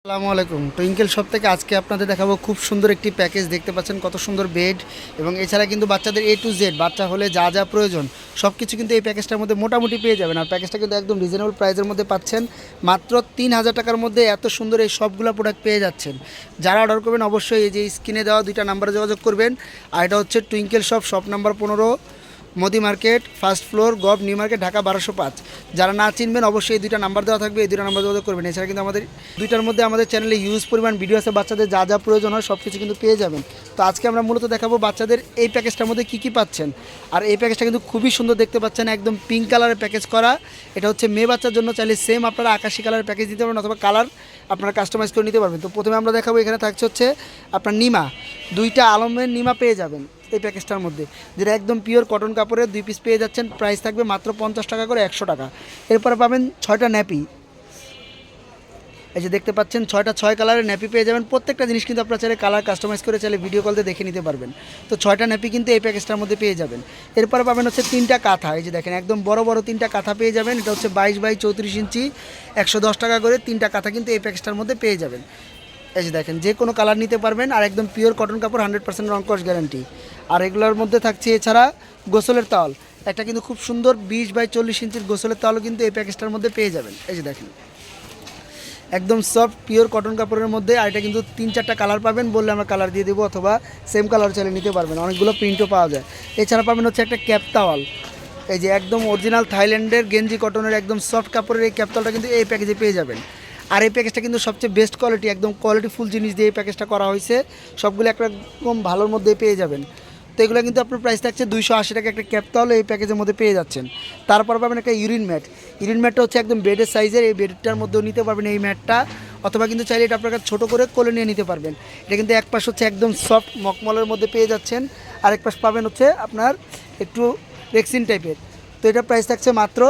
আসসালামু আলাইকুম। Twinkle shop থেকে আজকে আপনাদের দেখাবো খুব সুন্দর একটি প্যাকেজ। দেখতে পাচ্ছেন কত সুন্দর বেড, এবং এছাড়া কিন্তু বাচ্চাদের A to Z, বাচ্চা হলে যা যা প্রয়োজন সব কিছু কিন্তু এই প্যাকেজটার মধ্যে মোটামুটি পেয়ে যাবেন। আর প্যাকেজটা কিন্তু একদম রিজনেবল প্রাইসের মধ্যে পাচ্ছেন। মাত্র 3000 টাকার মধ্যে এত সুন্দর এই সবগুলো প্রোডাক্ট পেয়ে যাচ্ছেন। যারা অর্ডার করবেন অবশ্যই এই যে স্ক্রিনে দেওয়া দুইটা নাম্বারে যোগাযোগ করবেন। আর এটা হচ্ছে twinkle shop, shop number 15, Modi market, first floor, gov new market, Dhaka 1205। যারা না চিনবেন অবশ্যই এই দুইটা নাম্বার দেওয়া থাকবে, এই দুইটা নাম্বার যোগাযোগ করবেন। এছাড়া কিন্তু আমাদের দুইটার মধ্যে আমাদের চ্যানেলে হিউজ পরিমাণ ভিডিও আছে, বাচ্চাদের যা যা প্রয়োজন হয় সব কিছু কিন্তু পেয়ে যাবেন। তো আজকে আমরা মূলত দেখাবো বাচ্চাদের এই প্যাকেজটার মধ্যে কী কী পাচ্ছেন। আর এই প্যাকেজটা কিন্তু খুবই সুন্দর, দেখতে পাচ্ছেন একদম পিঙ্ক কালারের প্যাকেজ করা। এটা হচ্ছে মেয়ে বাচ্চার জন্য, চাইলে সেম আপনারা আকাশি কালারের প্যাকেজ দিতে পারবেন অথবা কালার আপনারা কাস্টমাইজ করে নিতে পারবেন। তো প্রথমে আমরা দেখাবো, এখানে থাকছে হচ্ছে আপনার নিমা, দুইটা আলমের নিমা পেয়ে যাবেন এই প্যাকেজটার মধ্যে, যেটা একদম পিওর কটন কাপড়ের 2 পিস পেয়ে যাচ্ছেন। প্রাইস থাকবে মাত্র 50 টাকা করে, 100 টাকা। এরপরে পাবেন 6টা ন্যাপি, এই যে দেখতে পাচ্ছেন 6 কালারের ন্যাপি পেয়ে যাবেন। প্রত্যেকটা জিনিস কিন্তু আপনারা চাইলে কালার কাস্টমাইজ করে চাইলে ভিডিও কলতে দেখে নিতে পারবেন। তো 6টা ন্যাপি কিন্তু এই প্যাকেজটার মধ্যে পেয়ে যাবেন। এরপরে পাবেন হচ্ছে 3টা কাঁথা, এই যে দেখেন একদম বড় বড় 3টা কাঁথা পেয়ে যাবেন। এটা হচ্ছে 22 বাই 34 ইঞ্চি, 110 টাকা করে 3টা কাঁথা কিন্তু এই প্যাকেজটার মধ্যে পেয়ে যাবেন। এই যে দেখেন যে কোনো কালার নিতে পারবেন, আর একদম পিওর কটন কাপড়, 100% রং কস গ্যারান্টি। আর এগুলোর মধ্যে থাকছে এছাড়া গোসলের তাওয়াল, একটা কিন্তু খুব সুন্দর 20 বাই 40 ইঞ্চির গোসলের তাওয়ালও কিন্তু এই প্যাকেজটার মধ্যে পেয়ে যাবেন। এই যে দেখেন একদম সফট পিওর কটন কাপড়ের মধ্যে। আর এটা কিন্তু 3-4টা কালার পাবেন, বললে আমরা কালার দিয়ে দেবো, অথবা সেম কালার চাইলে নিতে পারবেন, অনেকগুলো প্রিন্টও পাওয়া যায়। এছাড়া পাবেন হচ্ছে একটা ক্যাপ তাওয়াল, এই যে একদম অরিজিনাল থাইল্যান্ডের গেঞ্জি কটনের একদম সফট কাপড়ের এই ক্যাপ তাওয়ালটা কিন্তু এই প্যাকেজে পেয়ে যাবেন। আর এই প্যাকেজটা কিন্তু সবচেয়ে বেস্ট কোয়ালিটি, একদম কোয়ালিটিফুল জিনিস দিয়ে এই প্যাকেজটা করা হয়েছে। সবগুলো একরকম ভালোর মধ্যে পেয়ে যাবেন। তো এগুলো কিন্তু আপনার প্রাইস থাকছে 280 টাকা একটা ক্যাপ তাহলে এই প্যাকেজের মধ্যে পেয়ে যাচ্ছেন। তারপর পাবেন একটা ইউরিন ম্যাট, ইউরিন ম্যাটটা হচ্ছে একদম বেডের সাইজের, এই বেডটার মধ্যেও নিতে পারবেন এই ম্যাটটা, অথবা কিন্তু চাইলে এটা আপনার ছোটো করে কোলে নিয়ে নিতে পারবেন। এটা কিন্তু এক পাশ হচ্ছে একদম সফট মকমলের মধ্যে পেয়ে যাচ্ছেন, আর এক পাশ পাবেন হচ্ছে আপনার একটু রেক্সিন টাইপের। তো এটা প্রাইস থাকছে মাত্র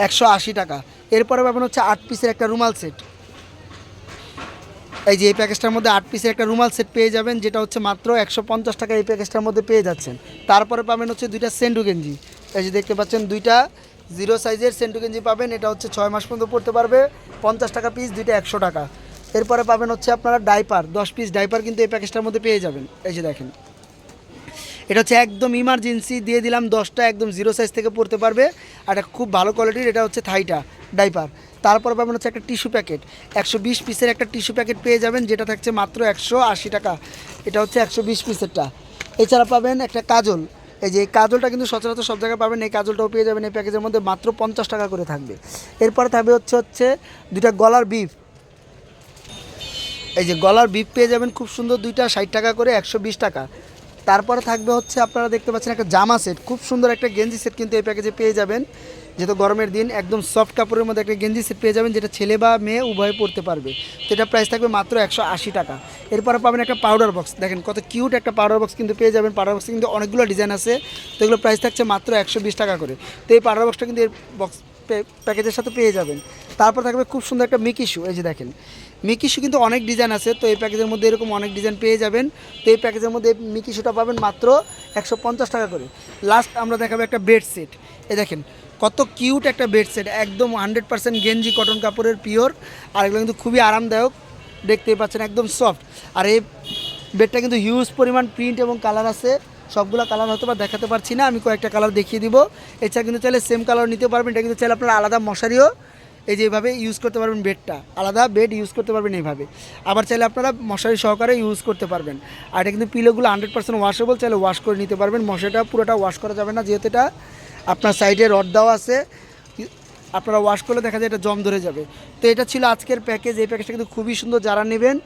180 টাকা। এরপরে পাবেন হচ্ছে 8 পিসের একটা রুমাল সেট, এই যে এই প্যাকেজটার মধ্যে 8 পিসের একটা রুমাল সেট পেয়ে যাবেন, যেটা হচ্ছে মাত্র 150 টাকা এই প্যাকেজটার মধ্যে পেয়ে যাচ্ছেন। তারপরে পাবেন হচ্ছে 2টা সেন্টু গেঞ্জি, এই যে দেখতে পাচ্ছেন 2টা 0 সাইজের সেন্টু গেঞ্জি পাবেন। এটা হচ্ছে 6 মাস পর্যন্ত পড়তে পারবে, 50 টাকা পিস, 2টা 100 টাকা। এরপরে পাবেন হচ্ছে আপনারা ডাইপার, 10 পিস ডাইপার কিন্তু এই প্যাকেজটার মধ্যে পেয়ে যাবেন। এই যে দেখেন এটা হচ্ছে একদম ইমার্জেন্সি দিয়ে দিলাম, 10টা একদম 0 সাইজ থেকে পড়তে পারবে, আর এটা খুব ভালো কোয়ালিটির, এটা হচ্ছে থাইটা ডাইপার। তারপর পাবেন হচ্ছে একটা টিস্যু প্যাকেট, 120 পিসের একটা টিস্যু প্যাকেট পেয়ে যাবেন, যেটা থাকছে মাত্র 180 টাকা। এটা হচ্ছে 120 পিসেরটা। এছাড়া পাবেন একটা কাজল, এই যে এই কাজলটা কিন্তু সচরাচর সব জায়গায় পাবেন, এই কাজলটাও পেয়ে যাবেন এই প্যাকেজের মধ্যে, মাত্র 50 টাকা করে থাকবে। এরপরে থাকবে হচ্ছে 2টা গলার বিফ, এই যে গলার বিপ পেয়ে যাবেন খুব সুন্দর, 2টা 60 টাকা করে, 120 টাকা। তারপরে থাকবে হচ্ছে আপনারা দেখতে পাচ্ছেন একটা জামা সেট, খুব সুন্দর একটা গেঞ্জি সেট কিন্তু এই প্যাকেজে পেয়ে যাবেন। যেহেতু গরমের দিন একদম সফট কাপড়ের মধ্যে একটা গেঞ্জি সেট পেয়ে যাবেন, যেটা ছেলে বা মেয়ে উভয়ে পরতে পারবে। তো এটা প্রাইস থাকবে মাত্র 180 টাকা। এরপরে পাবেন একটা পাউডার বক্স, দেখেন কত কিউট একটা পাউডার বক্স কিন্তু পেয়ে যাবেন। পাউডার বক্সে কিন্তু অনেকগুলো ডিজাইন আছে, তো এগুলো প্রাইস থাকছে মাত্র 120 টাকা করে। তো এই পাউডার বক্সটা কিন্তু এর বক্স প্যাকেজের সাথে পেয়ে যাবেন। তারপর থাকবে খুব সুন্দর একটা মিকিশু, এই যে দেখেন মিকিশু কিন্তু অনেক ডিজাইন আছে, তো এই প্যাকেজের মধ্যে এরকম অনেক ডিজাইন পেয়ে যাবেন। তো এই প্যাকেজের মধ্যে মিকিশুটা পাবেন মাত্র 150 টাকা করে। লাস্ট আমরা দেখাবো একটা বেড সেট, এই দেখেন কত কিউট একটা বেড সেট, একদম 100% গেঞ্জি কটন কাপড়ের পিওর, আর এগুলো কিন্তু খুবই আরামদায়ক, দেখতেই পাচ্ছেন একদম সফট। আর এই বেডটা কিন্তু হিউজ পরিমাণ প্রিন্ট এবং কালার আছে, সবগুলো কালার হয়তো বা দেখাতে পারছি না, আমি কয়েকটা কালার দেখিয়ে দিব। এছাড়া কিন্তু চাইলে সেম কালার নিতে পারবেন। এটা কিন্তু চাইলে আপনারা আলাদা মশারিও এই যে এইভাবে ইউজ করতে পারবেন, বেডটা আলাদা বেড ইউজ করতে পারবেন এইভাবে, আবার চাইলে আপনারা মশারি সহকারে ইউজ করতে পারবেন। আর এটা কিন্তু পিলোগুলো 100% ওয়াশেবল, চাইলে ওয়াশ করে নিতে পারবেন। মশারিটা পুরোটা ওয়াশ করা যাবে না, যেহেতু এটা আপনার সাইডে রড দেওয়া আছে, আপনারা ওয়াশ করলে দেখা যায় এটা জম ধরে যাবে। তো এটা ছিল আজকের প্যাকেজ, এই প্যাকেজটা কিন্তু খুবই সুন্দর। যারা নেবেন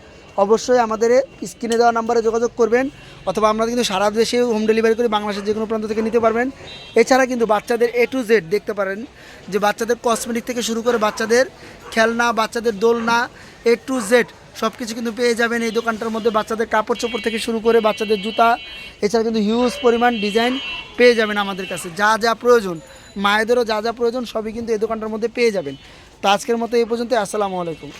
অবশ্যই আমাদের স্ক্রিনে দেওয়া নাম্বারে যোগাযোগ করবেন, অথবা আমরা কিন্তু সারা দেশে হোম ডেলিভারি করে, বাংলাদেশের যে কোনো প্রান্ত থেকে নিতে পারবেন। এছাড়া কিন্তু বাচ্চাদের A to Z দেখতে পারেন, যে বাচ্চাদের কসমেটিক থেকে শুরু করে বাচ্চাদের খেলনা, বাচ্চাদের দোলনা, A to Z সব কিছু কিন্তু পেয়ে যাবেন এই দোকানটার মধ্যে। বাচ্চাদের কাপড় চোপড় থেকে শুরু করে বাচ্চাদের জুতা, এছাড়া কিন্তু হিউজ পরিমাণ ডিজাইন পেয়ে যাবেন আমাদের কাছে। যা যা প্রয়োজন, মায়েদেরও যা যা প্রয়োজন সবই কিন্তু এই দোকানটার মধ্যে পেয়ে যাবেন। তো আজকের মতো এই পর্যন্ত, আসসালামু আলাইকুম।